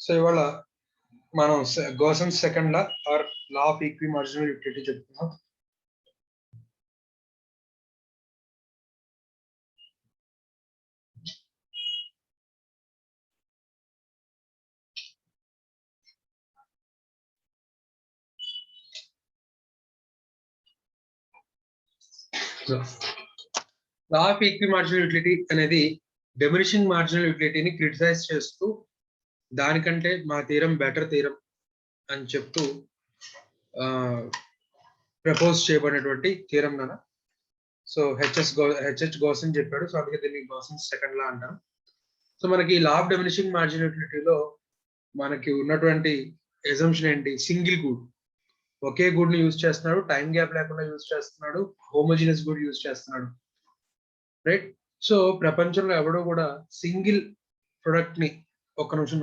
So ఇవాళ మనం Gossen's second law or law of equi marginal utility చెప్తున్నాం. Law of equi marginal utility అనేది diminishing marginal యూటిలిటీని criticise చేస్తూ దానికంటే మా థీరం బెటర్ థీరం అని చెప్తూ ప్రపోజ్ చేయబడినటువంటి థీరం నాన్న. సో హెచ్హెచ్ గోసన్ చెప్పాడు, సో అందుకే దీన్ని గోసన్ సెకండ్ లా అంటాం. సో మనకి లా ఆఫ్ డిమినిషింగ్ మార్జినల్ యూటిలిటీలో మనకి ఉన్నటువంటి ఎజంప్షన్ ఏంటి? సింగిల్ గుడ్, ఒకే గుడ్ ని యూజ్ చేస్తున్నాడు, టైం గ్యాప్ లేకుండా యూజ్ చేస్తున్నాడు, హోమోజినస్ గుడ్ యూజ్ చేస్తున్నాడు, రైట్? సో ప్రపంచంలో ఎవడో కూడా సింగిల్ ప్రొడక్ట్ ని, ఒక్క నిమిషం,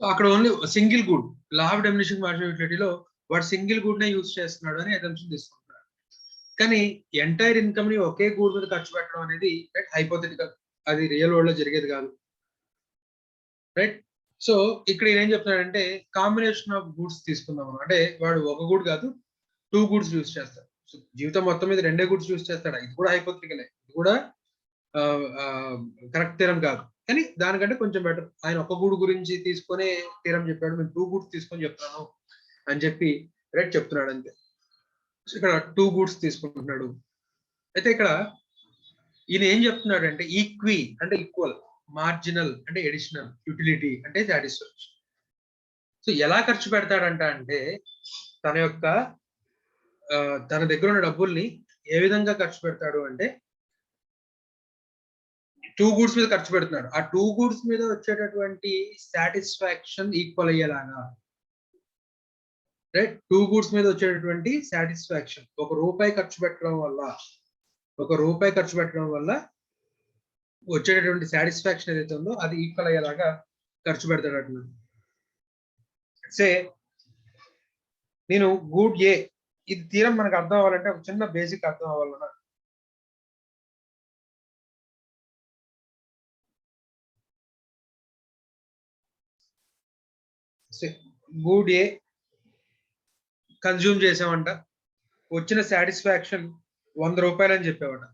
అక్కడ only single good, law of diminishing marginal యూటిలిటీలో వాడు సింగిల్ గుడ్ నే యూజ్ చేస్తున్నాడు అని ఎజంప్షన్ తీసుకుంటున్నాడు. కానీ ఎంటైర్ ఇన్కమ్ ని ఒకే గుడ్ మీద ఖర్చు పెట్టడం అనేది హైపోథెటికల్, అది రియల్ వరల్డ్ లో జరిగేది కాదు, రైట్? సో ఇక్కడ ఏం చెప్తున్నాడంటే కాంబినేషన్ ఆఫ్ గుడ్స్ తీసుకుందాం. అంటే వాడు ఒక గుడ్ కాదు, 2 గుడ్స్ యూజ్ చేస్తాడు. సో జీవితం మొత్తం మీద 2 గుడ్స్ యూజ్ చేస్తాడు. ఇది కూడా హైపోథెటికలే, ఇది కూడా కరెక్ట్ థీరం కాదు, కానీ దానికంటే కొంచెం బెటర్. ఆయన ఒక గుడ్ గురించి తీసుకొని థీరం చెప్పాడు, నేను 2 గుడ్స్ తీసుకొని చెప్తాను అని చెప్పి రైట్ చెప్తున్నాడు అంతే. సో ఇక్కడ 2 గుడ్స్ తీసుకుంటున్నాడు. అయితే ఇక్కడ ఈయన ఏం చెప్తున్నాడు అంటే ఈక్వి అంటే ఈక్వల్, మార్జినల్ అంటే ఎడిషనల్, యూటిలిటీ అంటే సాటిస్ఫాక్షన్. సో ఎలా ఖర్చు పెడతాడంట అంటే తన యొక్క తన దగ్గర ఉన్న డబ్బుల్ని ఏ విధంగా ఖర్చు పెడతాడు అంటే 2 గుడ్స్ మీద ఖర్చు పెడుతున్నాడు. ఆ 2 గుడ్స్ మీద వచ్చేటటువంటి సాటిస్ఫాక్షన్ ఈక్వల్ అయ్యేలాగా, రైట్? 2 గుడ్స్ మీద వచ్చేటటువంటి సాటిస్ఫాక్షన్, ₹1 ఖర్చు పెట్టడం వల్ల వచ్చేటటువంటి సాటిస్ఫాక్షన్ ఏదైతే ఉందో అది ఈక్వల్ అయ్యేలాగా ఖర్చు పెడతాడు అంటున్నాడు. సే నేను గుడ్ ఏ, ఇది తీరం మనకు అర్థం అవ్వాలంటే ఒక చిన్న బేసిక్ అర్థం అవ్వాలన్నా, గుడ్ ఏ కన్జ్యూమ్ చేసామంట, వచ్చిన సాటిస్ఫాక్షన్ ₹100 అని చెప్పేవాట,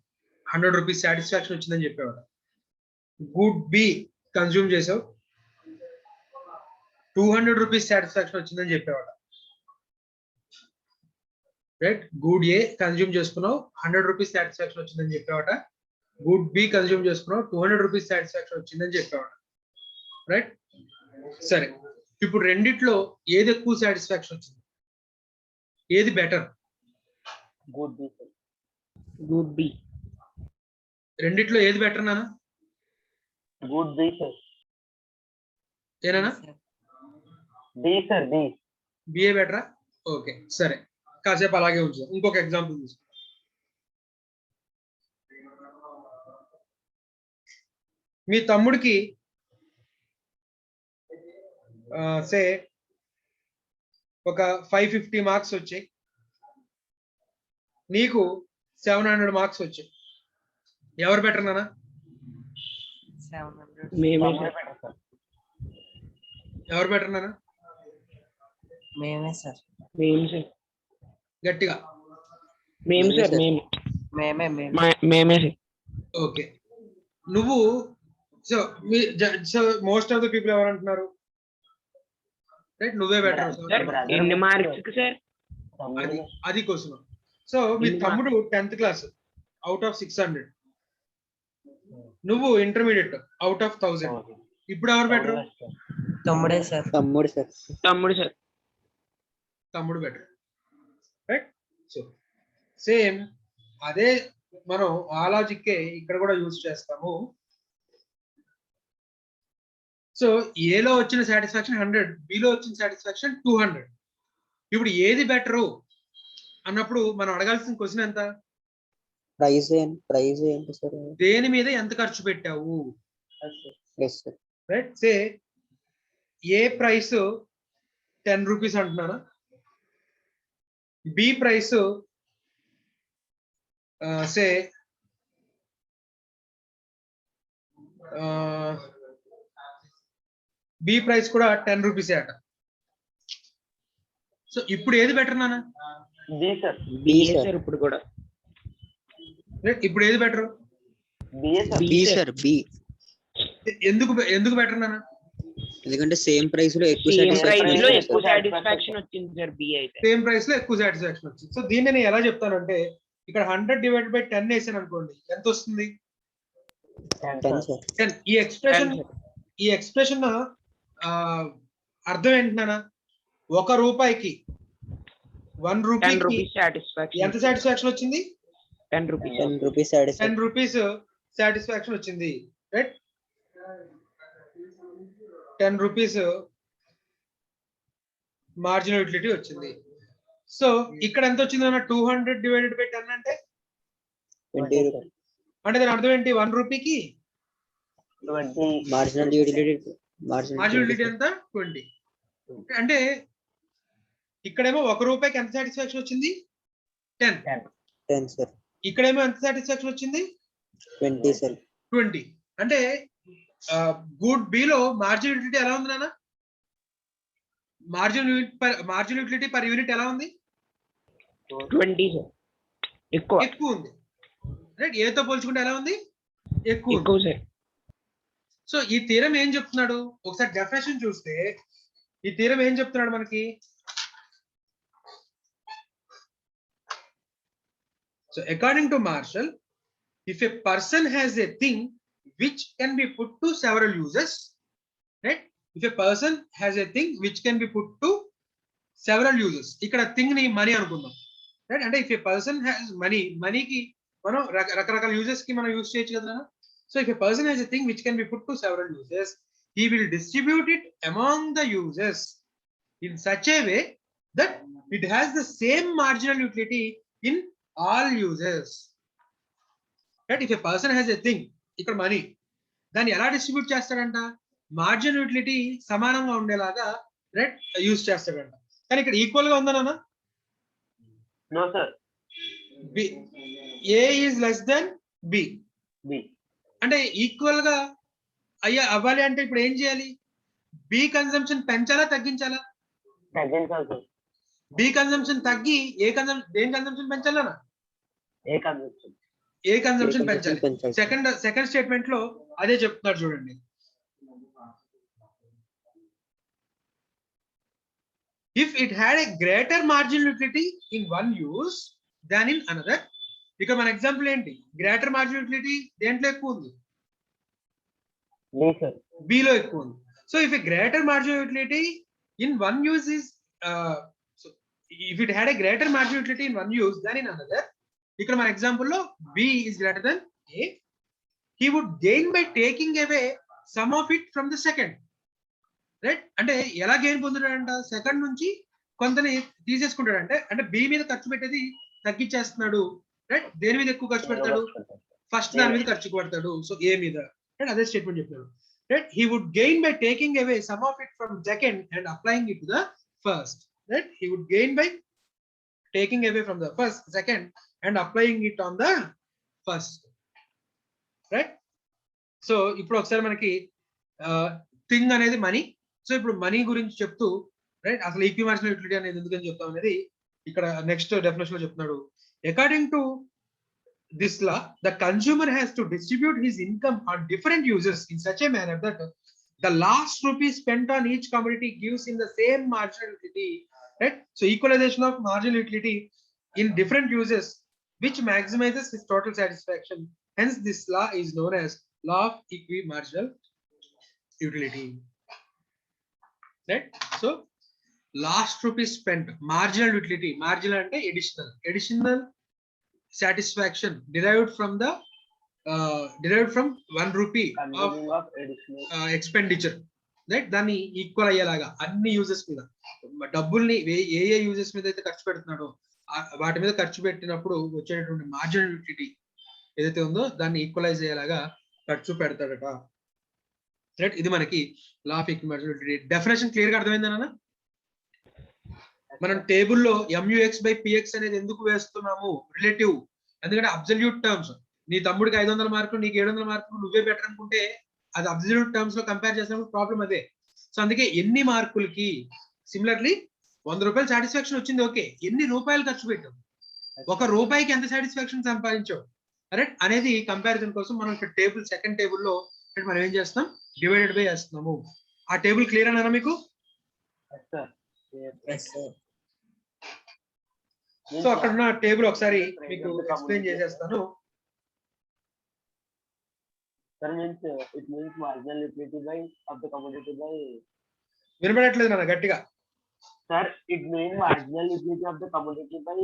100 రూపీస్ సాటిస్ఫాక్షన్ వచ్చిందని చెప్పేవాట. గుడ్ బి కన్జ్యూమ్ చేసావు, 200 రూపీస్ సాటిస్ఫాక్షన్ వచ్చిందని చెప్పేవాట, రైట్? గుడ్ ఏ కన్జ్యూమ్ చేసుకున్నావు, 100 రూపీస్ సాటిస్ఫాక్షన్ వచ్చిందని చెప్పేవాట. గుడ్ బి కన్జ్యూమ్ చేసుకున్నావు, 200 రూపీస్ సాటిస్ఫాక్షన్ వచ్చిందని చెప్పేవాట, రైట్? సరే, ఇప్పుడు రెండిట్లో ఏది ఎక్కువ సాటిస్ఫాక్షన్ వచ్చింది? ఏది బెటర్? Good B. రెండిట్లో ఏది బెటర్ నాన్న? Good B sir. ఏనా? B sir, B. బిఏ బెటరా? ఓకే, సరే, కాసేపు అలాగే ఉంచు. ఇంకొక ఎగ్జాంపుల్ తీసుకో. మీ తమ్ముడికి సే ఒక 550 మార్క్స్ వచ్చాయి, నీకు 700 మార్క్స్ వచ్చాయి. ఎవరు బెటర్ నాన్న? 700. ఎవరు బెటర్ నాన్న? మేమే సార్. మేము సార్. గట్టిగా. మేము సార్. మేమే సార్. ఓకే, నువ్వు so most of the people ఎవరు అంటున్నారు? రైట్, నువ్వే బెటర్. ఎన్ని మార్క్స్ సార్? అది కోసం. సో మీ తమ్ముడు 10th క్లాస్ అవుట్ ఆఫ్ 600, నువ్వు ఇంటర్మీడియట్ అవుట్ ఆఫ్ 1000. ఇప్పుడు ఎవరు బెటర్? తమ్ముడే సార్. తమ్ముడు బెటర్, రైట్? సో సేమ్ అదే మనం ఆ లాజిక్కే ఇక్కడ కూడా యూజ్ చేస్తాము. సో ఏలో వచ్చిన సాటిస్ఫాక్షన్ 100, బిలో వచ్చిన సాటిస్ఫాక్షన్ 200. ఇప్పుడు ఏది బెటరు అన్నప్పుడు మనం అడగాల్సిన క్వశ్చన్ ఎంత? ప్రైస్ ఏంటి సార్? దేని మీద ఎంత ఖర్చు పెట్టావు, right? Say A price 10 rupees అంటున్నానా, B price say B price కూడా 10 రూపీస్ అట. సో ఇప్పుడు ఏది బెటర్ నాన్న? B sir. B sir sir. ఇప్పుడు కూడా ఇప్పుడు ఏది బెటర్? B sir. బి. ఎందుకు బెటర్ నాన్న? ఎందుకంటే సేమ్ ప్రైస్ లో ఎక్కువ సేమ్ ప్రైస్ లో satisfaction ఎక్కువ వస్తుంది. సాటిస్ఫాక్షన్ వచ్చింది సార్ బి అయితే. సేమ్ ప్రైస్ లో ఎక్కువ సాటిస్ఫాక్షన్ వచ్చింది. సో దీన్ని నేను ఎలా చెప్తానంటే ఇక్కడ 100 డివైడెడ్ బై 10 వేసాను అనుకోండి, ఎంత వస్తుంది? 10 సార్. 10. ఈ ఎక్స్ప్రెషన్ అర్థం ఏంటి నాన్న? 1 రూపాయికి 1 10 రూపీకి రూపీస్ సాటిస్ఫాక్షన్. ఎంత సాటిస్ఫాక్షన్ వచ్చింది? 10 rupees. 10 rupees satisfaction. 10 rupees satisfaction వచ్చింది, రైట్? 10 రూపీస్ మార్జినల్ యూటిలిటీ వచ్చింది. సో ఇక్కడ ఎంత వచ్చింది అన్న? 200 డివైడెడ్ బై 10 అంటే 20 రూపీస్. అంటే దాని అర్థం ఏంటి? 1 రూపీకి మార్జినల్ యూటిలిటీ. మార్జినల్ యూటిలిటీ ఎంత? 20. అంటే ఇక్కడేమో 1 రూపాయికి ఎంత సాటిస్ఫాక్షన్ వచ్చింది? 10. 10 సార్. ఇక్కడేమో ఎంత సాటిస్ఫాక్షన్ వచ్చింది? 20 సార్. 20. అంటే గుడ్ బి లో మార్జినల్ యూటిలిటీ ఎలా ఉంది నాన్న? మార్జినల్ యూటిలిటీ పర్ యూనిట్ ఎలా ఉంది? 20 సార్. ఎక్కువ ఉంది, రైట్? ఏతో పోల్చుకుంటే ఎలా ఉంది? ఎక్కువ ఉంది. ఎక్కువ సార్. సో ఈ థీరం ఏం చెప్తున్నాడు? ఒకసారి డెఫినేషన్ చూస్తే ఈ థీరం ఏం చెప్తున్నాడు మనకి? So according to Marshall, if a person has a thing which can be put to several uses, right? If a person has a thing which can be put to several uses, ఇక్కడ thing ని money అనుకుందాం, right? అంటే if a person has money, మనీకి మనం రకరకాల uses కి మనం use చేయొచ్చు కదా. So if a person has a thing which can be put to several uses, he will distribute it among the users in such a way that it has the same marginal utility in all users. Right? If a person has a thing, ఇక్కడ money, దాన్ని ఎలా distribute చేస్తాడంట? Marginal utility సమానంగా ఉండేలాగా, right, use చేస్తాడంట. కానీ ఇక్కడ equal గా ఉందా నాన్న? No sir. B, A is less than B. అంటే ఈక్వల్ గా అవ్వాలి అంటే ఇప్పుడు ఏం చేయాలి? బి కన్సంప్షన్ పెంచాలా తగ్గించాలా? బి కన్సంప్షన్ తగ్గి దేని కన్సంప్షన్ పెంచాలా? ఏ కన్సంప్షన్ పెంచాలి. సెకండ్ స్టేట్మెంట్ లో అదే చెప్తున్నారు చూడండి. If it had a greater marginal utility in one use than in another, ఇక మన ఎగ్జాంపుల్ ఏంటి? గ్రేటర్ మార్జినల్ యూటిలిటీ దేంట్లో ఎక్కువ ఉంది? బి లో ఎక్కువ ఉంది. So if a greater marginal utility in one use is if it had a greater marginal utility in one use than in another, ఇక్కడ మన ఎగ్జాంపుల్ లో B is greater than A, he would gain by taking away some of it from the second, right? అంటే ఎలా gain పొందుతాడంట? Second నుంచి కొంతని తీసేసుకుంటాడంటే, అంటే B మీద ఖర్చు పెట్టేది తగ్గించేస్తున్నాడు, రైట్? దేని మీద ఎక్కువ ఖర్చు పెడతాడు? ఫస్ట్ దాని మీద ఖర్చు పెడతాడు, సో A మీద, రైట్? అదే స్టేట్మెంట్ చెప్తాడు, right? He would gain by taking away some of it from second and applying it to the first, right? He would gain by taking away from the first, second and applying it on the first, right? So ఇప్పుడు ఒకసారి మనకి thing అనేది money. So ఇప్పుడు money గురించి చెప్తూ, right, అసలు ఈక్విమార్జినల్ utility అనేది ఎందుకని చెప్తాం అనేది ఇక్కడ నెక్స్ట్ డెఫినేషన్ లో చెప్తున్నాడు. According to this law, the consumer has to distribute his income on different uses in such a manner that the last rupee spent on each commodity gives in the same marginal utility, right? So equalization of marginal utility in different uses which maximizes his total satisfaction. Hence this law is known as law of equimarginal utility, right? So last rupee spent, marginal utility, marginal ante additional satisfaction derived from 1 rupee of expenditure, right? దాన్ని equal అయ్యేలాగా అన్ని uses మీద, డబ్బుల్ని ఏ uses మీద అయితే ఖర్చు పెడుతున్నాడో వాటి మీద ఖర్చు పెట్టినప్పుడు వచ్చేటటువంటి మార్జినల్ యూటిలిటీ ఏదైతే ఉందో దాన్ని ఈక్వలైజ్ అయ్యేలాగా ఖర్చు పెడతాడట, రైట్? ఇది మనకి law of equimarginal utility. Definition clear గా అర్థమైందా? మనం టేబుల్లో MUX/PX అనేది ఎందుకు వేస్తున్నాము? రిలేటివ్. ఎందుకంటే అబ్సల్యూట్ టర్మ్స్, నీ తమ్ముడికి 500 మార్కులు, నీకు 700 మార్కులు, నువ్వే బెటర్ అనుకుంటే అది అబ్సల్యూట్ టర్మ్స్ లో కంపేర్ చేసినప్పుడు ప్రాబ్లం అదే. సో అందుకే ఎన్ని మార్కులకి సిమిలర్లీ 100 రూపాయలు సాటిస్ఫాక్షన్ వచ్చింది, ఓకే, ఎన్ని రూపాయలు ఖర్చు పెట్టాం, ఒక రూపాయికి ఎంత సాటిస్ఫాక్షన్ సంపాదించాం కరెక్ట్ అనేది కంపారిజన్ కోసం మనం ఇక్కడ టేబుల్ సెకండ్ టేబుల్లో మనం ఏం చేస్తాం, డివైడెడ్ బై చేస్తున్నాము. ఆ టేబుల్ క్లియర్ అన్నారా మీకు? సో అక్కడ ఉన్న టేబుల్ ఒకసారి మీకు ఎక్స్ప్లెయిన్ చేసేస్తాను. Sir, it means marginal utility by of the commodity by. వినపడట్లేదు నాన్న గట్టిగా. Sir, it means marginal utility of the commodity by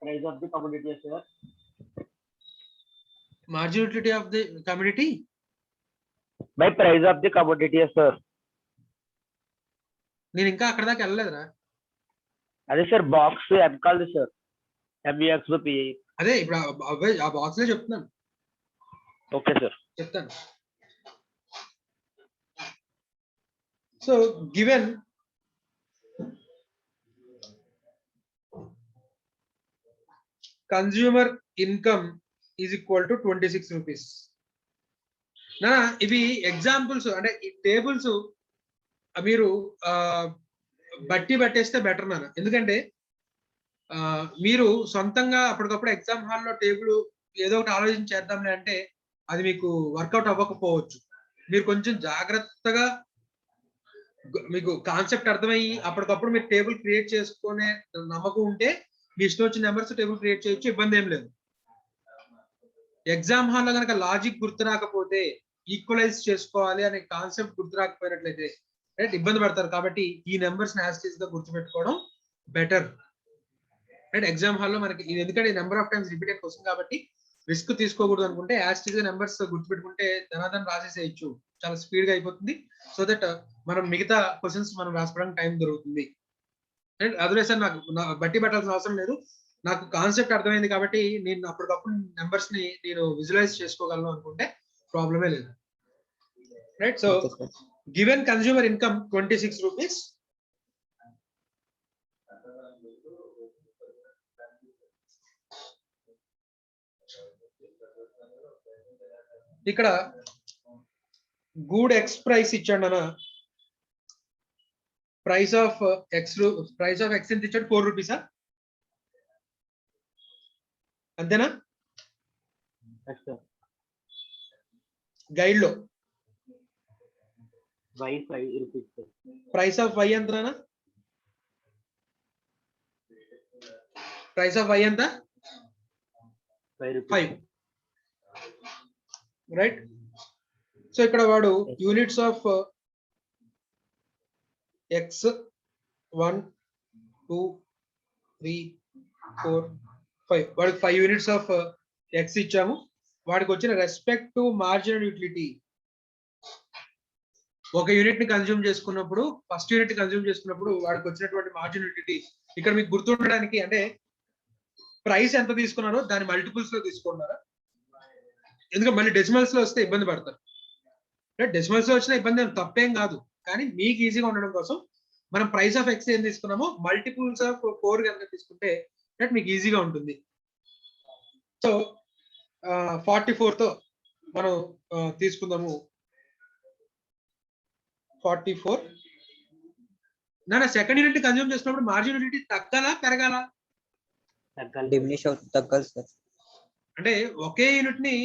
price of the commodity, sir. Marginal utility of the community By price of the commodity, sir. నేను ఇంకా అక్కడ దాకా వెళ్ళలేదురా. అదే sir box ఎం కాదు sir, MEX P. అదే ఇప్పుడు ఆ బాక్స్ లో చెప్తున్నాను. ఓకే సార్, చెప్తాను. So given consumer income is equal to 26 rupees. నా ఇవి ఎగ్జాంపుల్స్, అంటే ఈ టేబుల్స్ మీరు బట్టి పట్టేస్తే బెటర్ నాన్న. ఎందుకంటే మీరు సొంతంగా అప్పటికప్పుడు ఎగ్జామ్ హాల్లో టేబుల్ ఏదో ఒకటి ఆలోచన చేద్దాంలే అంటే అది మీకు వర్కౌట్ అవ్వకపోవచ్చు. మీరు కొంచెం జాగ్రత్తగా మీకు కాన్సెప్ట్ అర్థమయ్యి అప్పటికప్పుడు మీరు టేబుల్ క్రియేట్ చేసుకునే నమ్మకం ఉంటే మీ ఇష్టం వచ్చిన నెంబర్స్ టేబుల్ క్రియేట్ చేయొచ్చు, ఇబ్బంది ఏం లేదు. ఎగ్జామ్ హాల్లో కనుక లాజిక్ గుర్తు రాకపోతే, ఈక్వలైజ్ చేసుకోవాలి అనే కాన్సెప్ట్ గుర్తు రాకపోయినట్లయితే రైట్ ఇబ్బంది పడతారు. కాబట్టి ఈ నెంబర్స్ యాస్టీస్ గా గుర్తుపెట్టుకోవడం బెటర్ రైట్. ఎగ్జామ్ హాల్లో మనకి ఇది ఎందుకంటే number of times repeated question కాబట్టి రిస్క్ తీసుకోకూడదు అనుకుంటే యాస్టీస్ గా నెంబర్స్ గుర్తుపెట్టుకుంటే ధనాధన రాసేసేయచ్చు, చాలా స్పీడ్ గా అయిపోతుంది. సో దట్ మనం మిగతా క్వశ్చన్స్ మనం రాసుకోవడానికి టైం దొరుకుతుంది. అండ్ అదే సార్ నాకు బట్టి పట్టాల్సిన అవసరం లేదు, నాకు కాన్సెప్ట్ అర్థమైంది కాబట్టి నేను అప్పటికప్పుడు నెంబర్స్ ని నేను విజువలైజ్ చేసుకోగలను అనుకుంటే ప్రాబ్లమే లేదు right. So given consumer income 26 rupees, ఇక్కడ గూడ్ ఎక్స్ ప్రైస్ ఇచ్చాడు అన్న, ప్రైస్ ఆఫ్ ఎక్స్ ఎంత ఇచ్చాడు, 4 రూపీసా అంతేనా? గైడ్ లో Y 5 rupees. Price of Y ఎంతనా? ప్రైస్ ఆఫ్ వై ఎంత? 5 రైట్. సో ఇక్కడ వాడు యూనిట్స్ ఆఫ్ ఎక్స్ 1 2 3 4 5, వాడికి 5 యూనిట్స్ ఆఫ్ ఎక్స్ ఇచ్చాము. వాడికి వచ్చిన రెస్పెక్ట్ టు మార్జినల్ యూటిలిటీ, ఒక యూనిట్ ని కన్స్యూమ్ చేసుకున్నప్పుడు, ఫస్ట్ యూనిట్ కన్స్యూమ్ చేసుకున్నప్పుడు వాడికి వచ్చినటువంటి మార్జినల్ యూటిలిటీ ఇక్కడ మీకు గుర్తుండడానికి, అంటే ప్రైస్ ఎంత తీసుకున్నారో దాని మల్టిపుల్స్ లో తీసుకున్నారా, ఎందుకంటే మళ్ళీ డెసిమల్స్ లో వస్తే ఇబ్బంది పడతారు. డెసిమల్స్ లో వచ్చిన ఇబ్బంది తప్పేం కాదు, కానీ మీకు ఈజీగా ఉండడం కోసం మనం ప్రైస్ ఆఫ్ ఎక్స్ ఏం తీసుకున్నామో మల్టిపుల్స్ ఆఫ్ 4 కనుక తీసుకుంటే మీకు ఈజీగా ఉంటుంది. సో 44 తో మనం తీసుకుందాము. 44 నా సెకండ్ యూనిట్ కన్స్యూమ్ చేసినప్పుడు మార్జిన్ యూనిటీ తగ్గాలా పెరగాల? తగ్గాలి సార్. అంటే ఒకే యూనిట్ ని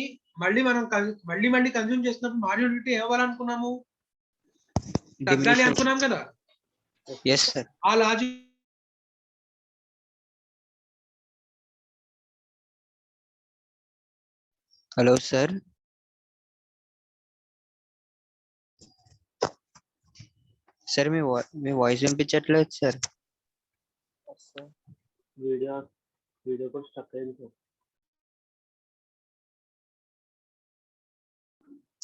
మళ్ళీ మనం మళ్ళీ కన్స్యూమ్ చేసినప్పుడు మార్జిన్ యూనిటీ ఏమవ్వాలనుకున్నాము, తగ్గాలి అనుకున్నాం కదా. yes sir. ఆ లాజిక్ హలో సార్. సార్ మీ వాయిస్ వినిపించట్లేదు సార్. వీడియో కూడా స్టక్ అయింది సార్.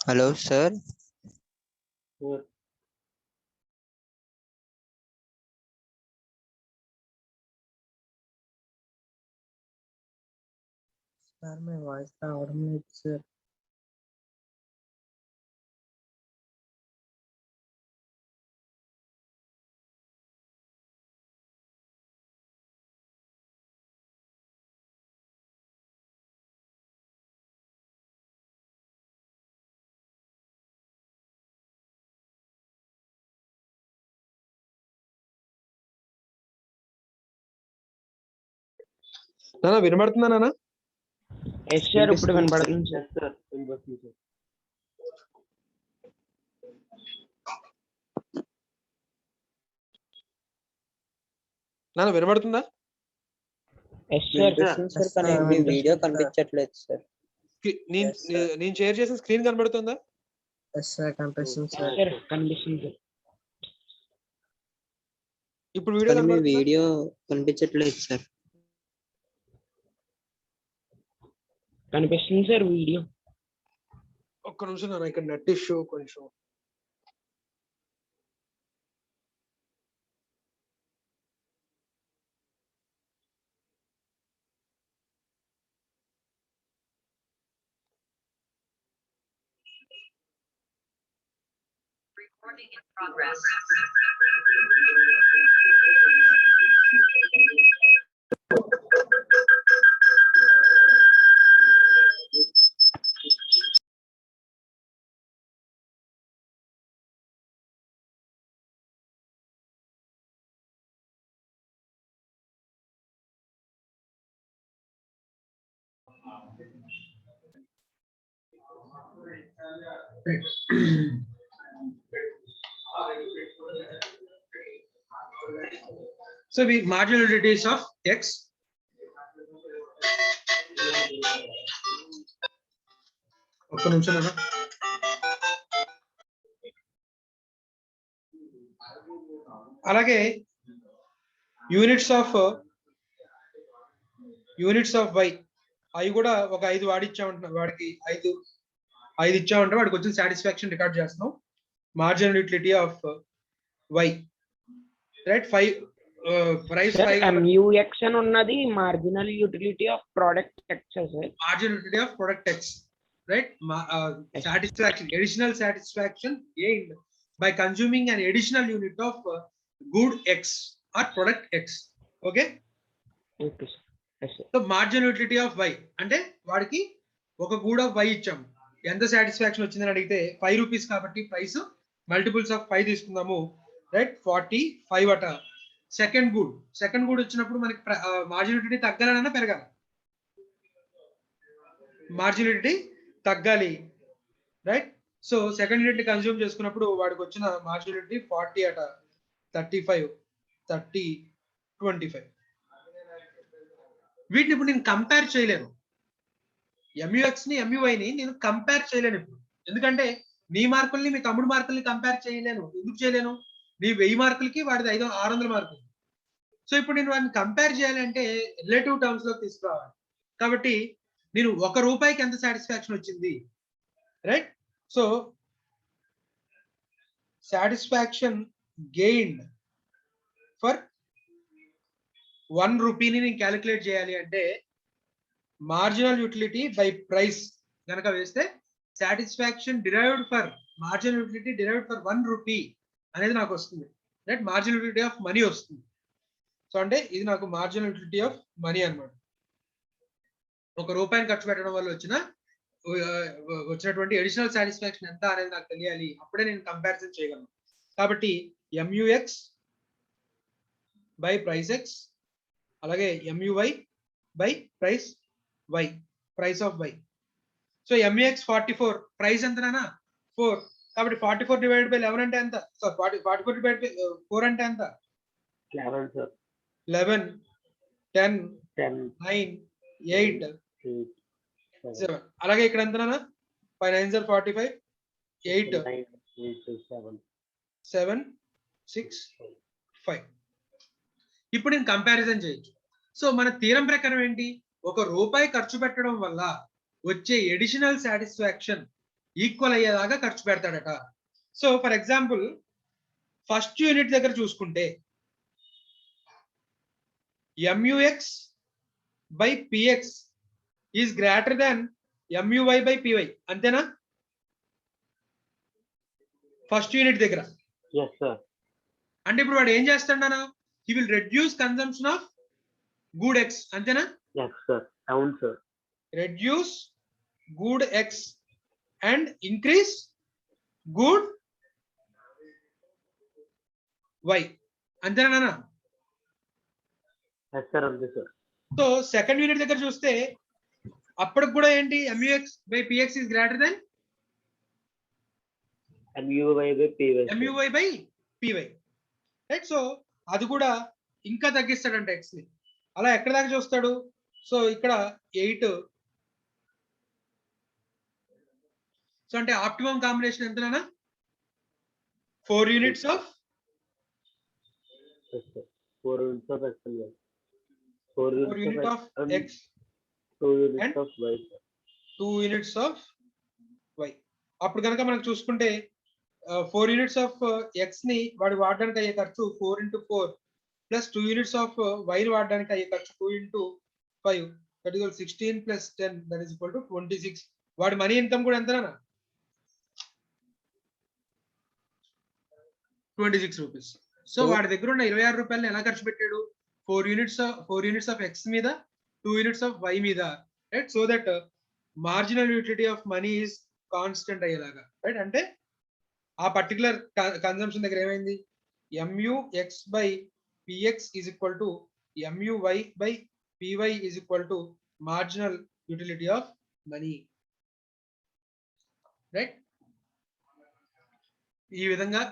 Hello sir. సార్ మీ వాయిస్ రావడం లేదు సార్. నానా వినబడుతుందా నానా? ఎస్ సార్, ఇప్పుడు వినపడుతుంది సార్. సార్ వినపడుతుంది సార్. నానా వినబడుతుందా? Yes sir. సార్ కానీ మీ వీడియో కనిపించట్లేదు సార్. నేను షేర్ చేసిన స్క్రీన్ కనబడుతుందా? ఎస్ సార్ కనిపిస్తుంది సార్. సార్ కనిపిస్తుంది సార్. ఇప్పుడు వీడియో కానీ మీ వీడియో కనిపించట్లేదు సార్. కనిపిస్తుంది సార్ వీడియో. ఒక్క నిమిషం నాన్న, ఇక్కడ నెట్ ఇష్యూ కొంచెం. Recording in progress. So we marginal utilities of X. ఒక్క నిమిషం నాన్న. అలాగే యూనిట్స్ ఆఫ్ y అవి కూడా ఒక 5 వాడిచ్చామంటున్నా. వాడికి 5 ఇచ్చామంటే వాడికి వచ్చిన సాటిస్ఫాక్షన్ రికార్డ్ చేస్తున్నాం. Marginal utility of y, right? 5 price 5 MUX అని ఉన్నది marginal utility of product X sir. Marginal utility of product X, right? Satisfaction, additional satisfaction gained by consuming an additional unit of good X or product X. Okay? Okay sir. Yes sir. So marginal utility of y అంటే వాడికి ఒక good of y ఇచ్చాం. ఎంత satisfaction వచ్చిందని అడిగితే 5 rupees కాబట్టి price multiples of 5 తీసుకుందాము, right? 45 అట. సెకండ్ గుడ్ వచ్చినప్పుడు మనకి మార్జినల్ యూటిలిటీ తగ్గాలన్నా పెరగాలి? మార్జినల్ యూటిలిటీ తగ్గాలి, right? So second unit consume చేసుకున్నప్పుడు వాడికి వచ్చిన మార్జినల్ యూటిలిటీ 40 అట. 35, 30, 25. వీటిని ఇప్పుడు నేను కంపేర్ చేయలేను. MUX ని MUY ని నేను కంపేర్ చేయలేను ఇప్పుడు. ఎందుకంటే నీ మార్కుల్ని మీ తమ్ముడు మార్కుల్ని కంపేర్ చేయలేను. ఎందుకు చేయలేను? నీ 1000 మార్కులకి వాడిది 600 మార్కులు. సో ఇప్పుడు నేను వాడిని కంపేర్ చేయాలంటే రిలేటివ్ టర్మ్స్ లో తీసుకురావాలి. కాబట్టి నేను 1 రూపాయికి ఎంత సాటిస్ఫాక్షన్ వచ్చింది, right? So satisfaction gained for 1 రూపీని నేను క్యాలిక్యులేట్ చేయాలి అంటే మార్జినల్ యూటిలిటీ బై ప్రైస్ కనుక వేస్తే satisfaction derived for marginal utility derived for 1 rupee అనేది నాకు వస్తుంది, right? Marginal utility of money వస్తుంది. సో అంటే ఇది నాకు మార్జినల్ యూటిలిటీ ఆఫ్ మనీ అన్నమాట. 1 రూపాయిని ఖర్చు పెట్టడం వల్ల వచ్చినటువంటి అడిషనల్ సాటిస్ఫాక్షన్ ఎంత అనేది నాకు తెలియాలి. అప్పుడే నేను కంపారిజన్ చేయగలను. కాబట్టి MUX బై ప్రైస్ X, అలాగే MUY by price Y, price of Y. So MUX 44, price ఎంతనా? 4. కాబట్టి 44 డివైడెడ్ బై 11 అంటే ఎంత? సో 44 డివైడెడ్ బై 4 అంటే ఎంత? 11 సార్. 11, 10, 10, 9, 8, 7. అలాగే ఇక్కడ ఎంతనా? 5 9 45, 8, 7, 6, 5. ఇప్పుడు నేను కంపారిజన్ చేయొచ్చు. సో మన థీరం ప్రకారం ఏంటి? 1 రూపాయి ఖర్చు పెట్టడం వల్ల వచ్చే ఎడిషనల్ సాటిస్ఫాక్షన్ ఈక్వల్ అయ్యేలాగా ఖర్చు పెడతాడట. So for example first unit దగ్గర చూసుకుంటే MUX by PX is greater than MUY by PY, అంతేనా? ఫస్ట్ యూనిట్ దగ్గర. Yes sir. అంటే ఇప్పుడు వాడు ఏం చేస్తాడనా? He will reduce consumption of good X, అంతేనా? Yes sir. అవును sir. Reduce good X and increase good Y, అంతేనా? Yes sir. అంతే సార్. సో సెకండ్ యూనిట్ దగ్గర చూస్తే అప్పటికి కూడా ఏంటి MUX by PX is greater than MUY by PY. MUY by PY, right. So అది కూడా ఇంకా తగ్గిస్తాడంట x ని. అలా ఎక్కడ దాకా చూస్తాడు? సో ఇక్కడ 8. సో అంటే ఆప్టిమం కాంబినేషన్ ఎంతనా? 4 units of 4 units of X and Y. 4 4 units unit of of X and x 2 units and of Y. 2 units of y. అప్పుడు కనుక మనకు చూసుకుంటే 4 యూనిట్స్ ఆఫ్ x ని వాడు వాడడానికి అయ్యే ఖర్చు 4 into 4 plus 2 units of y ని వాడడానికి అయ్యే ఖర్చు 2 into 5, that is 16 plus 10, that is equal to 26. వాడి మనీ ఇన్కమ్ కూడా ఎంతనా? 26 రూపీస్. సో వాడి దగ్గర ఉన్న 26 రూపాయలని ఎలా ఖర్చు పెట్టాడు? 4 యూనిట్స్ ఆఫ్ x మీద, 2 యూనిట్స్ ఆఫ్ y మీద, right. So that marginal utility of money is constant అయ్యేలాగా, రైట్. అంటే ఆ పర్టికులర్ కన్జంప్షన్ దగ్గర ఏమైంది? MUX by PX is equal to MUY by PY is equal to marginal utility of money, right. ఈ విధంగా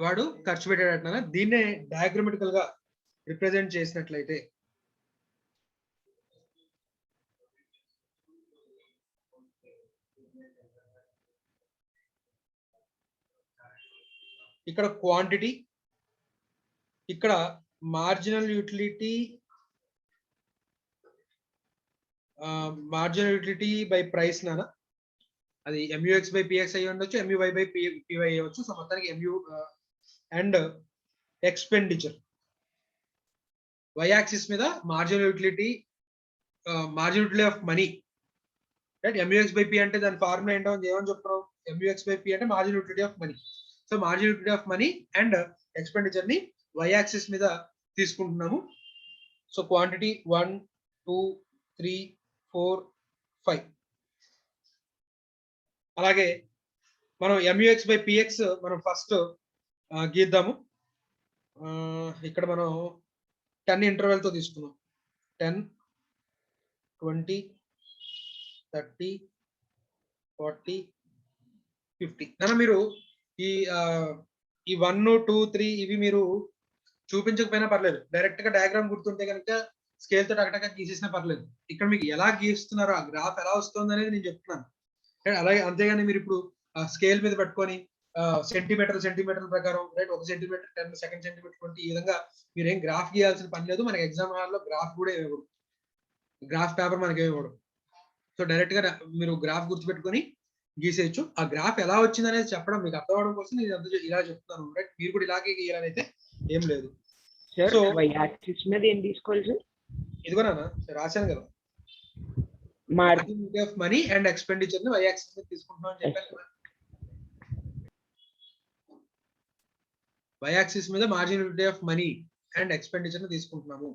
వాడు ఖర్చు పెట్టాడట. దీన్నే డయాగ్రమెటికల్ గా రిప్రజెంట్ చేసినట్లయితే ఇక్కడ క్వాంటిటీ, ఇక్కడ మార్జినల్ యూటిలిటీ బై ప్రైస్ నానా, అది MUX by PX అయ్యి ఉండొచ్చు, MUY by PY అయ్యవచ్చు. సో మొత్తానికి MU and expenditure y axis మీద marginal utility of money, right. MUX by P అంటే దాని ఫార్ములా ఏంటో ఏమని చెప్తున్నాం? MUX by P అంటే marginal utility of money. So marginal utility of money and expenditure ని y యాక్సిస్ మీద తీసుకుంటున్నాము. So quantity 1 2 3 4 5. అలాగే మనం MUX by PX మనం ఫస్ట్ గీద్దాము. ఇక్కడ మనం 10 ఇంటర్వెల్ తో తీసుకున్నాం. 10 20 30 40 50. అన్న మీరు ఈ 1 2 3 ఇవి మీరు చూపించకపోయినా పర్లేదు, డైరెక్ట్ గా డయాగ్రామ్ గుర్తుంటే కనుక స్కేల్ తో టకటక గీసేసినా పర్లేదు. ఇక్కడ మీకు ఎలా గీస్తున్నారో, ఆ గ్రాఫ్ ఎలా వస్తుంది అనేది నేను చెప్తున్నాను. అలాగే అంతేగాని మీరు ఇప్పుడు స్కేల్ మీద పెట్టుకొని సెంటీమీటర్ ప్రకారం, రైట్, 1 సెంటీమీటర్ 10, సెకండ్ సెంటీమీటర్ 20, ఈ విధంగా మీరు ఏం గ్రాఫ్ గీయాల్సిన పని లేదు. మనకి ఎగ్జామ్ హాల్లో గ్రాఫ్ కూడా ఇవ్వడు, గ్రాఫ్ పేపర్ మనకి ఇవ్వడు. సో డైరెక్ట్ గా మీరు గ్రాఫ్ గుర్తుపెట్టుకొని గీసేయచ్చు. ఆ గ్రాఫ్ ఎలా వచ్చింది అనేది చెప్పడం మీకు అర్థం అవడం కోసం నేను ఇలా చెప్తున్నాను, రైట్. మీరు కూడా ఇలాగే గీయాలని అయితే ఏం లేదు. సో y యాక్సిస్ మీద ఏం తీసుకోవాలి సార్? ఇదిగోనా రాశాను కదా, margin of money and expenditure ని y యాక్సిస్ మీద తీసుకుంటున్నాం అని చెప్పాను కదా. y యాక్సిస్ మీద margin of money and expenditure ని తీసుకుంటున్నాము.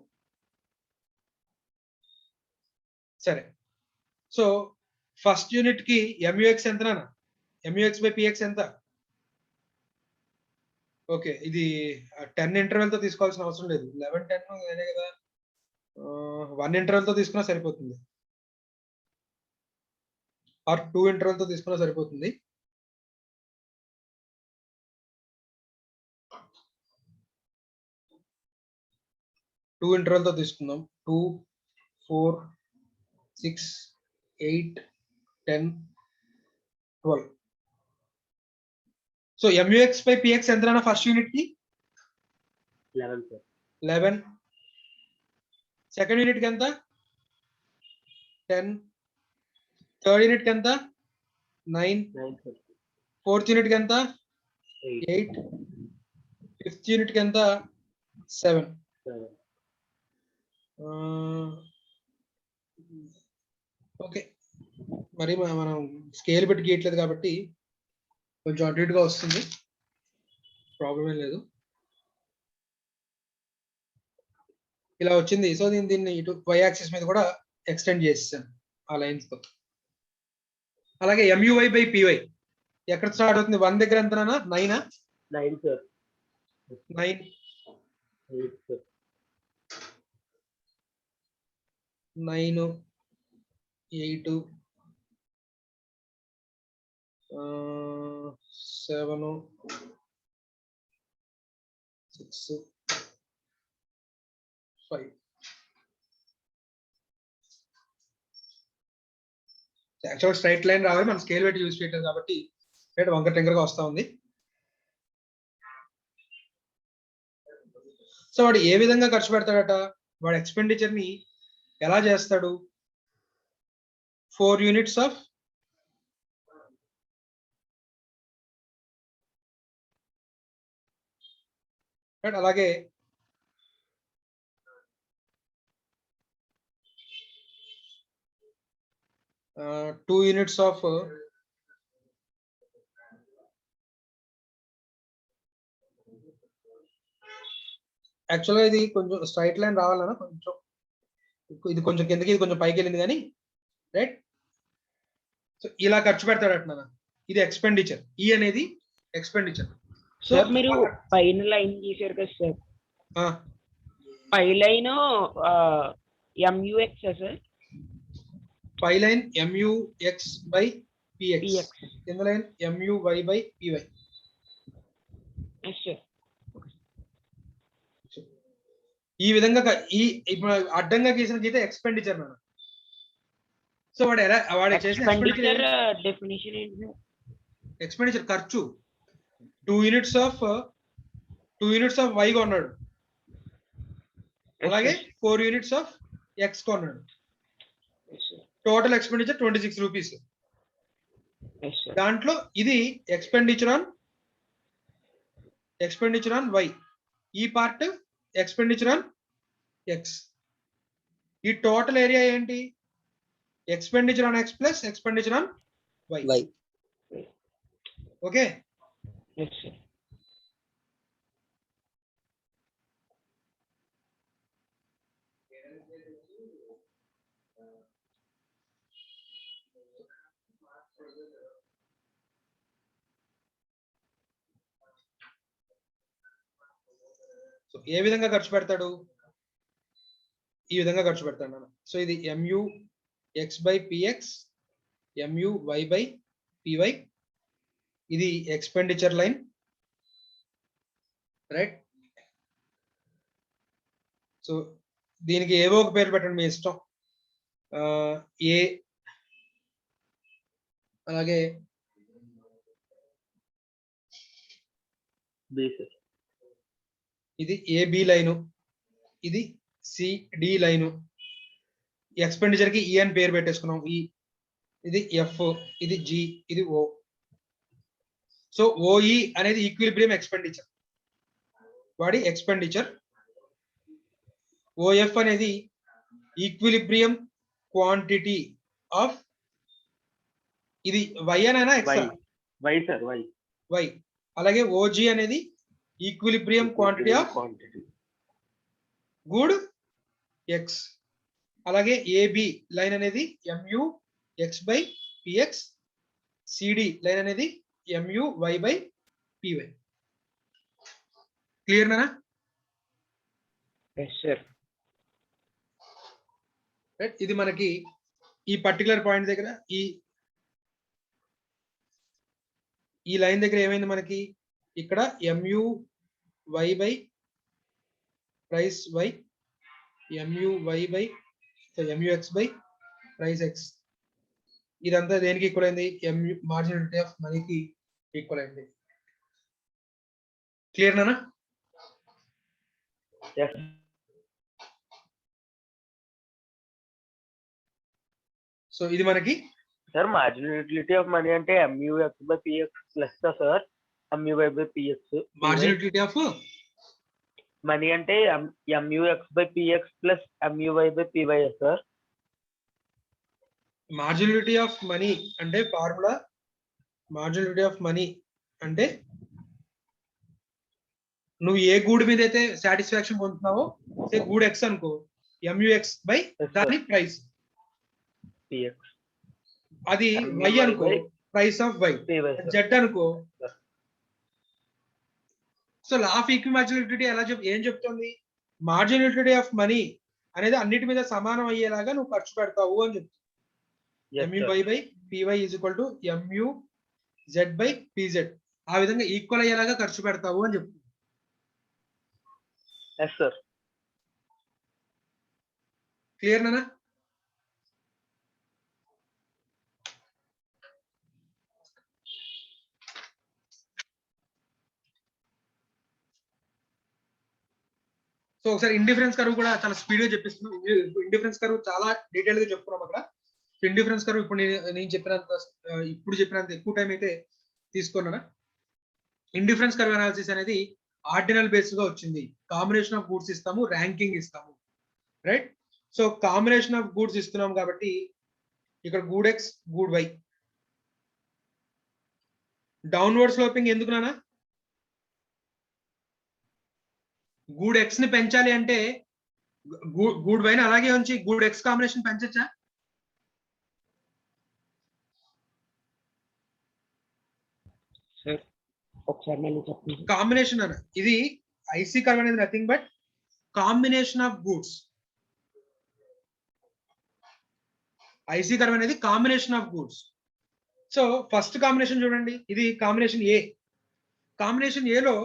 సరే. సో ఫస్ట్ యూనిట్ కి MUX ఎంతనా? MUX by PX ఎంత? ఓకే, ఇది 10 ఇంటర్వెల్ తో తీసుకోవాల్సిన అవసరం లేదు. 11 10 అదే కదా, 1 ఇంటర్వెల్ తో తీసుకున్నా సరిపోతుంది, ఆర్ 2 ఇంటర్వెల్ తో తీసుకున్నా సరిపోతుంది. టూ ఇంటర్వెల్ తో తీసుకుందాం. 2 4 6 8 10 12. సో MUX by PX ఎంత ఫస్ట్ యూనిట్ కి? 11. సెకండ్ యూనిట్ కి ఎంత? 10. థర్డ్ యూనిట్ కి ఎంత? 9. ఫోర్త్ యూనిట్ కి ఎంత? 8. ఫిఫ్త్ యూనిట్ కి ఎంత? 7. ఓకే, మరి మనం స్కేల్ పెట్టి గీయట్లేదు కాబట్టి కొంచెం అటు ఇటుగా వస్తుంది, ప్రాబ్లం ఏం లేదు. ఇలా వచ్చింది. సో దీన్ని ఇటు y యాక్సిస్ మీద కూడా ఎక్స్టెండ్ చేసేసాను ఆ లైన్స్ తో. అలాగే MUY by PY ఎక్కడ స్టార్ట్ అవుతుంది? 1 దగ్గర ఎంతనా? 9. 9 సార్. 9. 9 8 7 6 5. యాక్చువల్ స్ట్రైట్ లైన్ రావాలి, మనం స్కేల్ పెట్టి యూజ్ చేయట్లేదు కాబట్టి రేట్ వంకర టెంకరగా వస్తా ఉంది. సో వాడు ఏ విధంగా ఖర్చు పెడతాడట, వాడు ఎక్స్పెండిచర్ ని ఎలా చేస్తాడు? 4 యూనిట్స్ ఆఫ్ రైట్, అలాగే 2 యూనిట్స్ ఆఫ్ యాక్చువల్గా ఇది కొంచెం స్ట్రైట్ లైన్ రావాలన్నా కొంచెం ఇది కొంచెం కిందకి ఇది కొంచెం పైకి వెళ్ళింది కానీ రైట్. సో ఇలా ఖర్చు పెడతాడట నాన్న, ఇది ఎక్స్పెండిచర్. ఈ అనేది ఎక్స్పెండిచర్. సో మీరు పైన లైన్ గీసారు కదా సార్, పై లైన్ MUX సార్, పై లైన్ MUX బై PX, కింద లైన్ MUY బై PY. ఈ విధంగా ఇప్పుడు అడ్డంగా గీసిన గీత ఎక్స్పెండిచర్ నాన్న. సో వాడు చేసిన డెఫినిషన్ ఏంటి? ఎక్స్పెండిచర్ ఖర్చు 2 యూనిట్స్ ఆఫ్ Y కొన్నాడు, అలాగే 4 యూనిట్స్ ఆఫ్ X కొన్నాడు. Total expenditure 26 rupees. దాంట్లో ఇది ఎక్స్పెండిచర్ ఆన్ Y, ఈ పార్ట్ ఎక్స్పెండిచర్ ఆన్ X. ఈ టోటల్ ఏరియా ఏంటి? Expenditure on X plus expenditure on Y. Okay, so ఏ విధంగా ఖర్చు పెడతాడు? ఈ విధంగా ఖర్చు పెడతాడు నాన్న. సో ఇది MUX by PX, MUY by PY, ఇది ఎక్స్పెండిచర్ లైన్ రైట్. సో దీనికి ఏవో ఒక పేరు పెట్టండి మీ ఇష్టం. ఏ, అలాగే ఇది AB లైను, ఇది CD లైను. ఎక్స్పెండిచర్ కి E అని పేరు పెట్టేసుకున్నాం. ఇది F, ఇది G, ఇది O. సో OE అనేది ఈక్విలిబ్రియం ఎక్స్పెండిచర్, వాడి ఎక్స్పెండిచర్. OF అనేది ఈక్విలిబ్రియం క్వాంటిటీ ఆఫ్, ఇది Y అనైనా X? Y sir, Y. అలాగే OG అనేది equilibrium quantity of good X. అలాగే AB లైన్ అనేది MUX by PX, CD line అనేది MUY బై PY. క్లియర్ నానా? రైట్. ఇది మనకి ఈ పర్టికులర్ పాయింట్ దగ్గర ఈ లైన్ దగ్గర ఏమైంది మనకి? ఇక్కడ MUY by price Y, MUY by MUX by price X. ఇదంతా దేనికి ఈక్వల్ అయింది? మార్జినల్ ఆఫ్ మనీకి ఈక్వల్ అయింది. క్లియర్ నానా? సో ఇది మనకి sir marginal utility of money అంటే MUX by PX plus sir MUY by PX. Marginal utility of money అంటే MUX by PX plus MUY by PY sir. Marginality of money అంటే formula, marginality of money అంటే నువ్వు ఏ good మీద అయితే satisfaction పొందుతున్నావో, సే గూడ్ X అనుకో, MUX by దాని price PX, అది Y అనుకో, ప్రైస్ ఆఫ్ Y. Z అనుకో. So law of equimarginal utility ఏం చెప్తుంది? మార్జినల్ యూటిలిటీ ఆఫ్ మనీ అనేది అన్నిటి మీద సమానం అయ్యేలాగా నువ్వు ఖర్చు పెడతావు అని చెప్తుంది. Yes, sir. MUY by PY is equal to MUZ by PZ. ఆ విధంగా ఈక్వల్ అయ్యేలాగా ఖర్చు పెడతావు అని చెప్తుంది. Yes, sir. క్లియర్ నానా? సో ఒకసారి ఇండిఫరెన్స్ కర్వ్ కూడా చాలా స్పీడ్ గా చెప్పిస్తున్నాం. ఇండిఫరెన్స్ కర్వ్ చాలా డీటెయిల్ గా చెప్పుకున్నాం అక్కడ. ఇండిఫరెన్స్ కర్వ్ ఇప్పుడు నేను చెప్పినంత ఎక్కువ టైం అయితే తీసుకున్నానా. ఇండిఫరెన్స్ కర్వ్ అనాలిసిస్ అనేది ఆర్డినల్ బేస్ గా వచ్చింది. కాంబినేషన్ ఆఫ్ గూడ్స్ ఇస్తాము, ర్యాంకింగ్ ఇస్తాము, right? So combination of goods ఇస్తున్నాం కాబట్టి ఇక్కడ గూడ్ ఎక్స్ గూడ్ వై. డౌన్వర్డ్ స్లోపింగ్ ఎందుకు నానా? గూడ్ ఎక్స్ ని పెంచాలి అంటే గూడ్ వైని అలాగే ఉంచి గూడ్ ఎక్స్ కాంబినేషన్ పెంచచ్చా? సార్ ఒకసారి మళ్ళీ చెప్పండి. కాంబినేషన్ అన్న ఇది ఐసీ కర్వ్ అనేది nothing but combination of goods. IC curve అనేది combination of goods. So first combination చూడండి, ఇది కాంబినేషన్ ఏ. కాంబినేషన్ ఏలో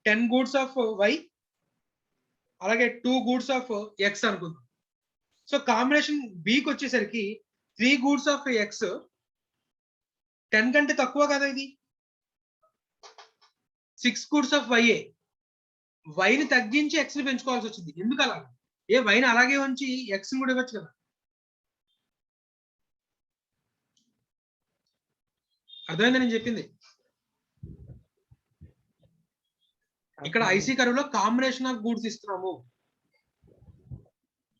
10 గూడ్స్ ఆఫ్ వై అలాగే 2 గూడ్స్ ఆఫ్ ఎక్స్ అనుకుందాం. సో కాంబినేషన్ బికి వచ్చేసరికి 3 గూడ్స్ ఆఫ్ ఎక్స్ 10 కంటే తక్కువ కదా ఇది. 6 గూడ్స్ ఆఫ్ వైఏ. వైని తగ్గించి ఎక్స్ ని పెంచుకోవాల్సి వచ్చింది. ఎందుకు అలా? ఏ వైని అలాగే ఉంచి ఎక్స్ ని కూడా ఇవ్వచ్చు కదా. అర్థమైందా నేను చెప్పింది? ఇక్కడ ఐసీ కర్వ్ లో కాంబినేషన్ ఆఫ్ గూడ్స్ ఇస్తున్నాము.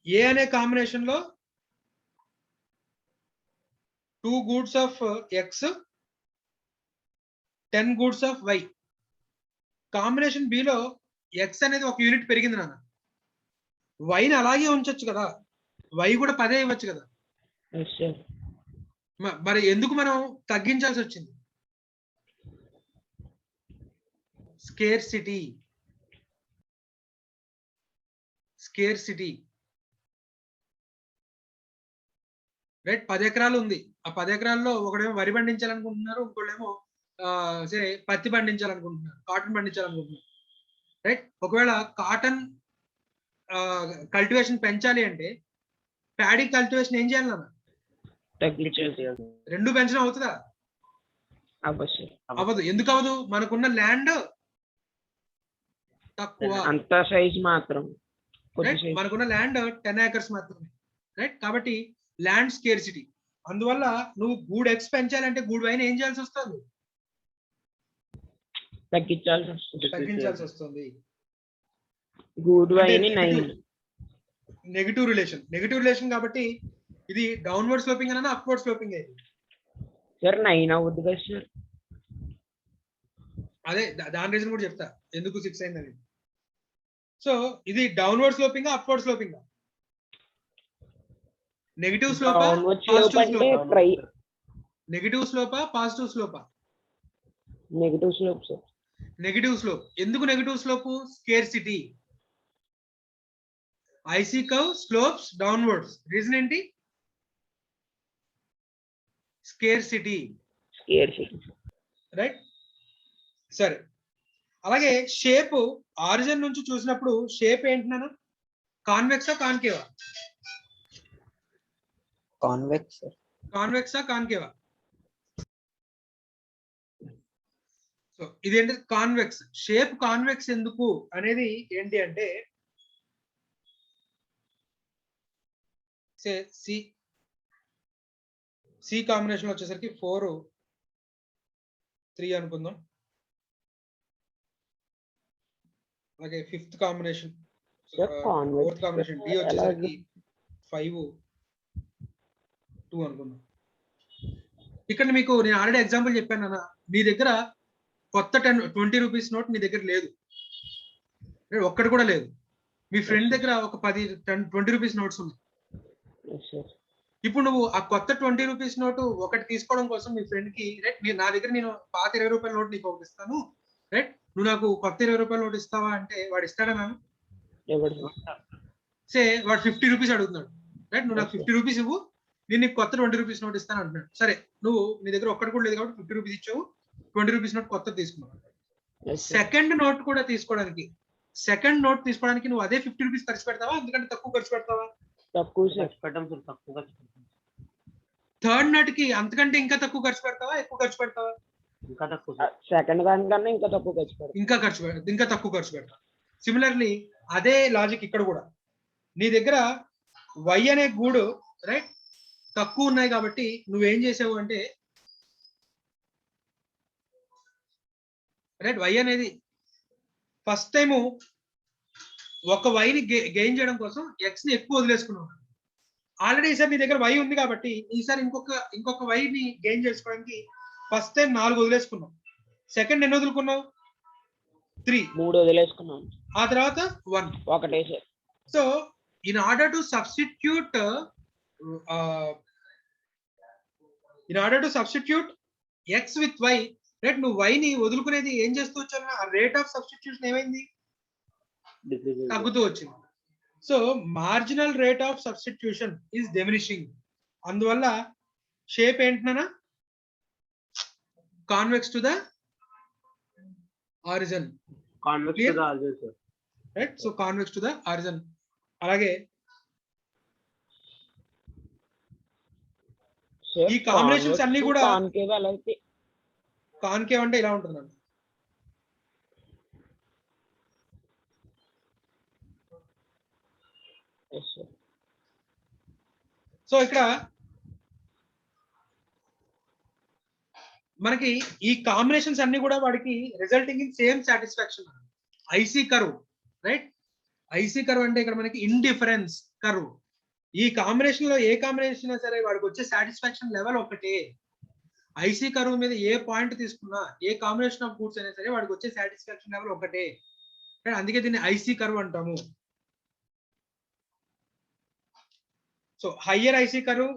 ఏ అనే కాంబినేషన్ లో 2 goods of X 10 goods of Y. Combination below X అనేది ఒక యూనిట్ పెరిగింది నాన్న. వైని అలాగే ఉంచొచ్చు కదా, వై కూడా 10 ఇవ్వచ్చు కదా. మరి ఎందుకు మనం తగ్గించాల్సి వచ్చింది? స్కేర్సిటీ. రైట్? 10 ఎకరాలు ఉంది. ఆ 10 ఎకరాల్లో ఒకడేమో వరి పండించాలనుకుంటున్నారు, ఇంకోళ్ళేమో సరే పత్తి పండించాలనుకుంటున్నారు, కాటన్ పండించాలనుకుంటున్నారు, రైట్? ఒకవేళ కాటన్ కల్టివేషన్ పెంచాలి అంటే ప్యాడీ కల్టివేషన్ ఏం చేయాలి నాన్న? రెండు పెంచడం అవుతుందా? అవ్వదు. ఎందుకు అవ్వదు? మనకున్న ల్యాండ్ తక్కువ. అంత సైజ్ మాత్రం మనకున్న ల్యాండ్ 10 acres మాత్రమే, రైట్? కాబట్టి ల్యాండ్ స్కేర్సిటీ. అందువల్ల నువ్వు గూడ్ ఎక్స్ పెంచాలంటే గూడ్ వైని ఏం చేయాల్సి వస్తుంది? తగ్గించాల్సి వస్తుంది. గూడ్ వైని 9. నెగిటివ్ రిలేషన్ కాబట్టి ఇది డౌన్వర్డ్ స్లోపింగ్ అయినా అప్వర్డ్ స్లోపింగ్ అయింది సార్. 9 అవుద్ది కదా సార్. అదే దాని రీజన్ కూడా చెప్తా ఎందుకు 6 అయిందని. సో ఇది downward sloping upward sloping? Negative స్లోపా పాజిటివ్ స్లోపా? నెగిటివ్ స్లోపా పాజిటివ్ స్లోపా? Negative slope sir. Negative slope. ఎందుకు negative slope? Scarcity. IC curve slopes downwards. Reason ఏంటి? స్కేర్సిటీ. రైట్? సరే. అలాగే షేప్ ఆరిజిన్ నుంచి చూసినప్పుడు షేప్ ఏంటి నాన్న? కాన్వెక్సా కాన్కేవా? కాన్వెక్సా కాన్కేవా? సో ఇదేంటి? కాన్వెక్స్. షేప్ కాన్వెక్స్ ఎందుకు అనేది ఏంటి అంటే సి కాంబినేషన్ వచ్చేసరికి 4 3 అనుకుందాం. అలాగే fifth combination fourth combination D వచ్చేసరికి 5 2 అనుకుందాం. ఇక్కడ మీకు నేను ఆల్రెడీ ఎగ్జాంపుల్ చెప్పాను అన్న. మీ దగ్గర కొత్త 20 రూపీస్ నోట్ మీ దగ్గర లేదు, ఒక్కటి కూడా లేదు. మీ ఫ్రెండ్ దగ్గర ఒక 20 రూపీస్ నోట్స్ ఉన్నాయి. ఇప్పుడు నువ్వు ఆ కొత్త 20 రూపీస్ నోటు ఒకటి తీసుకోవడం కోసం మీ ఫ్రెండ్ కి, రైట్, నా దగ్గర నేను పాత 20 రూపాయల నోట్ నీకు ఒకటి ఇస్తాను, రైట్, నువ్వు నాకు కొత్త 20 రూపాయల నోట్ ఇస్తావా అంటే వాడు ఇస్తాడా మ్యామ్? సే వాడు 50 రూపీస్ అడుగుతున్నాడు, రైట్? నువ్వు నాకు 50 రూపీస్ ఇవ్వు, నేను నీకు కొత్త 20 రూపీస్ నోట్ ఇస్తాను అంటున్నాడు. సరే, నువ్వు నీ దగ్గర ఒక్కటి కూడా లేదు కాబట్టి 50 రూపీస్ ఇచ్చావు, 20 రూపీస్ నోట్ కొత్త తీసుకున్నావు. సెకండ్ నోట్ కూడా తీసుకోవడానికి, సెకండ్ నోట్ తీసుకోవడానికి నువ్వు అదే 50 రూపీస్ ఖర్చు పెడతావా, ఎందుకంటే తక్కువ ఖర్చు పెడతావా? తక్కువ సార్. ఖర్చు పెట్టడం సార్, తక్కువ ఖర్చు పెడతాం. థర్డ్ నోట్ కి అంతకంటే ఇంకా తక్కువ ఖర్చు పెడతావా, ఎక్కువ ఖర్చు పెడతావా? ఇంకా తక్కువ సార్. సెకండ్ దానికన్నా ఇంకా తక్కువ ఖర్చు పెడతాం. ఇంకా తక్కువ ఖర్చు పెడతావు. సిమిలర్లీ అదే లాజిక్ ఇక్కడ కూడా, నీ దగ్గర వై అనే గూడు, రైట్, తక్కువ ఉన్నాయి కాబట్టి నువ్వేం చేసావు అంటే, రైట్, వై అనేది ఫస్ట్ టైము ఒక వైని గెయిన్ చేయడం కోసం ఎక్స్ ని ఎక్కువ వదిలేసుకున్నావు. ఆల్రెడీ ఈసారి నీ దగ్గర వై ఉంది కాబట్టి ఈసారి ఇంకొక వైని గెయిన్ చేసుకోవడానికి ఫస్ట్ టైం 4 వదిలేసుకున్నావు. సెకండ్ ఎన్ని వదులుకున్నావు? 3. 3 వదిలేసుకున్నాం. ఆ తర్వాత 1. ఒకటే సార్. So in order to substitute X with Y, right, నువ్వు వై ని వదులుకునేది ఏం చేస్తూ వచ్చావు? ఆ రేట్ ఆఫ్ సబ్స్టిట్యూషన్ ఏమైంది? తగ్గుతూ వచ్చింది. So marginal rate of substitution is diminishing. అందువల్ల షేప్ ఏంటన్నా? Convex to the origin. Convex to the origin sir, right? So convex to the origin. అలాగే ఈ కాంబినేషన్స్ అన్ని కూడా కాన్కేవ్ అంటే ఇలా ఉంటుందండి. సో ఇక్కడ మనకి ఈ కాంబినేషన్స్ అన్ని కూడా వాడికి resulting in same satisfaction. IC curve, right? IC curve అంటే ఇక్కడ మనకి ఇండిఫరెన్స్ కర్వ్. ఈ కాంబినేషన్ లో ఏ కాంబినేషన్ అయినా సరే వాడికి వచ్చే సాటిస్ఫాక్షన్ లెవెల్ ఒకటే. ఐసీ కర్వ్ మీద ఏ పాయింట్ తీసుకున్నా, ఏ కాంబినేషన్ ఆఫ్ గూడ్స్ అయినా సరే వాడికి వచ్చే సాటిస్ఫాక్షన్ లెవెల్ ఒకటే. అందుకే దీన్ని ఐసీ కర్వ్ అంటాము. So higher IC curve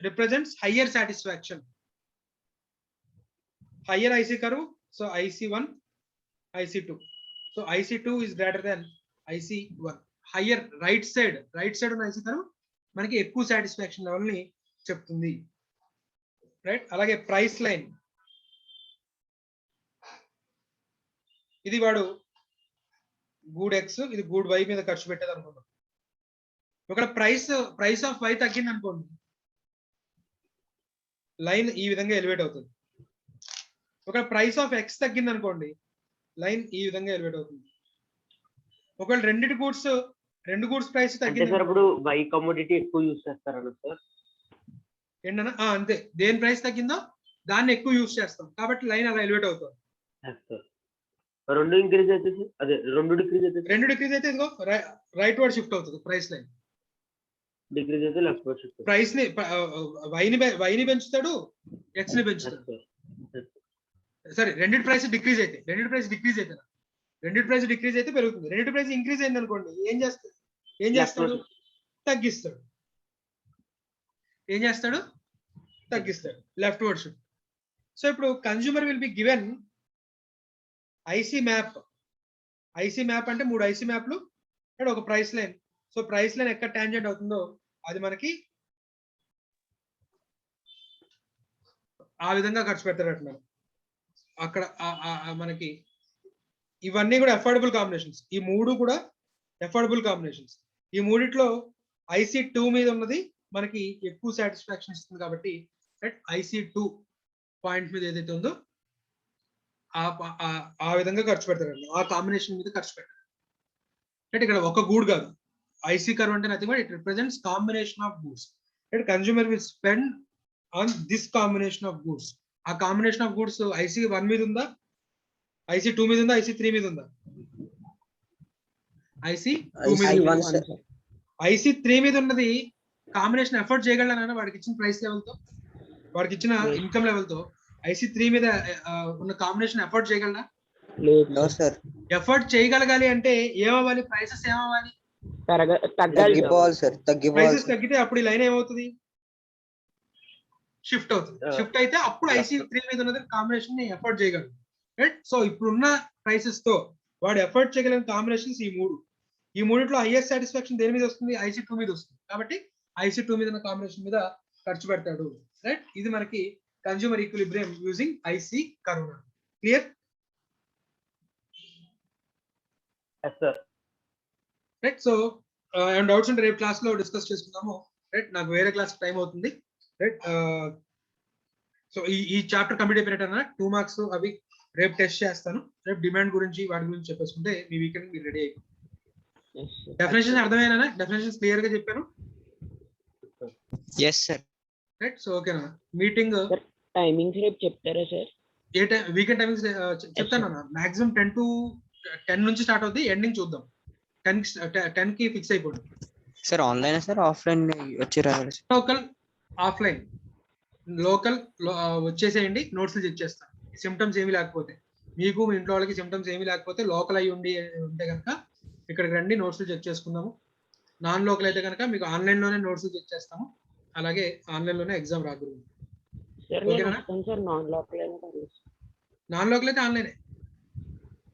represents higher satisfaction. Higher IC curve, so IC1, IC2. So IC2 is greater than IC1. Higher right side ఉన్న ఐసీ కర్వ్ మనకి ఎక్కువ సాటిస్ఫాక్షన్ లెవెల్ ని చెప్తుంది, రైట్? అలాగే ప్రైస్ లైన్, ఇది వాడు గూడ్ X, ఇది గూడ్ వై మీద ఖర్చు పెట్టేది అనుకుందాం. ఒకవేళ ప్రైస్ ఆఫ్ వై తగ్గింది అనుకోండి, లైన్ ఈ విధంగా ఎలివేట్ అవుతుంది. ఒకవేళ ప్రైస్ ఆఫ్ ఎక్స్ తగ్గింది అనుకోండి, లైన్ ఈ విధంగా ఎలివేట్ అవుతుంది. ఒకవేళ రెండు గూడ్స్ ప్రైస్ తగ్గింది సార్, ఇప్పుడు వై కమోడిటీ ఎక్కువ యూస్ చేస్తారన్న సార్? ఏంటన్నా? అంతే, దేని ప్రైస్ తగ్గిందో దాన్ని ఎక్కువ యూస్ చేస్తాం కాబట్టి లైన్ అలా ఎలివేట్ అవుతుంది. రెండు ఇంక్రీజ్ అయితే అదే రెండు డిక్రీజ్ అయితే ఇదిగో రైట్ వర్డ్ షిఫ్ట్ అవుతుంది ప్రైస్ లైన్. డిక్రీజ్ అయితే లెఫ్ట్ వర్డ్ షిఫ్ట్. ప్రైస్ ని వైని పెంచుతాడు, ఎక్స్ ని పెంచుతాడు. సరే, రెండిటి ప్రైస్ డిక్రీజ్ అయితే పెరుగుతుంది. రెండిటి ప్రైస్ ఇంక్రీజ్ అయింది అనుకోండి, ఏం చేస్తాడు? తగ్గిస్తాడు. Leftward shift. సో ఇప్పుడు consumer will be given IC map అంటే 3 ఐసీ మ్యాప్లు అండ్ ఒక price line. So price line ఎక్కడ టాంజెంట్ అవుతుందో అది మనకి ఆ విధంగా ఖర్చు పెడతారు అంటున్నారు. అక్కడ మనకి ఇవన్నీ కూడా అఫోర్డబుల్ కాంబినేషన్స్. ఈ 3 కూడా అఫోర్డబుల్ కాంబినేషన్స్. ఈ మూడిట్లో IC2 మీద ఉన్నది మనకి ఎక్కువ సాటిస్ఫాక్షన్ ఇస్తుంది కాబట్టి IC2 పాయింట్ మీద ఏదైతే ఉందో ఆ విధంగా ఖర్చు పెడతారండి, ఆ కాంబినేషన్ మీద ఖర్చు పెడతారు. అంటే ఇక్కడ ఒక గూడ్ కాదు, ఐసీ కర్వ్ అంటే nothing but it represents combination of goods. Consumer will spend on this combination of goods. ఆ కాంబినేషన్ ఆఫ్ గూడ్స్ IC1 మీద ఉందా, IC2 మీద ఉందా, IC3 మీద ఉందా? IC2 మీద. IC3 మీద ఉన్నది కాంబినేషన్ ఎఫర్ట్ చేయగలనా వాడికి ఇచ్చిన ప్రైస్ లెవెల్ తో, వాడికి ఇచ్చిన ఇన్కమ్ లెవెల్ తో IC3 మీద ఉన్న కాంబినేషన్ ఎఫర్ట్ చేయగలనా? ఎఫర్ట్ చేయగలగాలి అంటే ఏమవ్వాలి? ప్రైసెస్ ఏమవ్వాలి? ప్రైసెస్ తగ్గితే అప్పుడు ఈ లైన్ ఏమవుతుంది? షిఫ్ట్ అవుతుంది. షిఫ్ట్ అయితే అప్పుడు IC3 మీద ఉన్నది కాంబినేషన్ ని ఎఫర్ట్ చేయగలరు, రైట్? సో ఇప్పుడున్న ప్రైసెస్ తో వాడు ఎఫర్ట్ చేయగలిగిన కాంబినేషన్స్ ఈ 3. ఈ మూడిట్లో హైయెస్ట్ సాటిస్ఫాక్షన్ దేని మీద వస్తుంది? IC2 మీద వస్తుంది. కాబట్టి IC2 మీద కాంబినేషన్ మీద ఖర్చు పెడతాడు. రైట్, ఇది మనకి consumer equilibrium using IC curve. Clear? Yes, sir. Right, so ఏమైనా డౌట్స్ ఉంటే రేపు క్లాస్ లో డిస్కస్ చేసుకుందాము. రైట్, నాకు వేరే క్లాస్ టైం అవుతుంది. రైట్, సో ఈ చాప్టర్ కంప్లీట్ అయిపోయినట్టు 2 మార్క్స్ అవి రేపు టెస్ట్ చేస్తాను. రేపు డిమాండ్ గురించి వాటి గురించి చెప్పేసుకుంటే మీ వీకెండ్ మీరు రెడీ అయిపోయింది. డెఫినేషన్స్ అర్థమైనా? డెఫినేషన్స్ క్లియర్ గా చెప్పాను. Yes sir. రైట్, సో ఓకేనా? మీటింగ్ టైమింగ్స్ రేపు చెప్తారా సార్? ఏ టైం? వీకెండ్ టైమింగ్స్ చెప్తాను అన్న. మాక్సిమం 10 నుంచి స్టార్ట్ అవుతుంది, ఎండింగ్ చూద్దాం. 10 కి ఫిక్స్ అయిపోండి. సార్ ఆన్లైన్ సార్ ఆఫ్లైన్ వచ్చి రావాలి? Local, offline. లోకల్ వచ్చేసేయండి, నోట్స్ చెక్ చేస్తాను. సిమ్టమ్స్ ఏమి లేకపోతే, మీకు మీ ఇంట్లో వాళ్ళకి సిమ్టమ్స్ ఏమి లేకపోతే, లోకల్ అయ్యి ఉంటే కనుక ఇక్కడికి రండి, నోట్స్ చెక్ చేసుకుందాము. నాన్ లోకల్ అయితే కనుక మీకు ఆన్లైన్ లోనే నోట్స్ చెక్ చేస్తాము. అలాగే ఆన్లైన్ లోనే ఎగ్జామ్ రాదు. సార్ ఓకేనా? Sir non local non local అయితే ఆన్లైన్.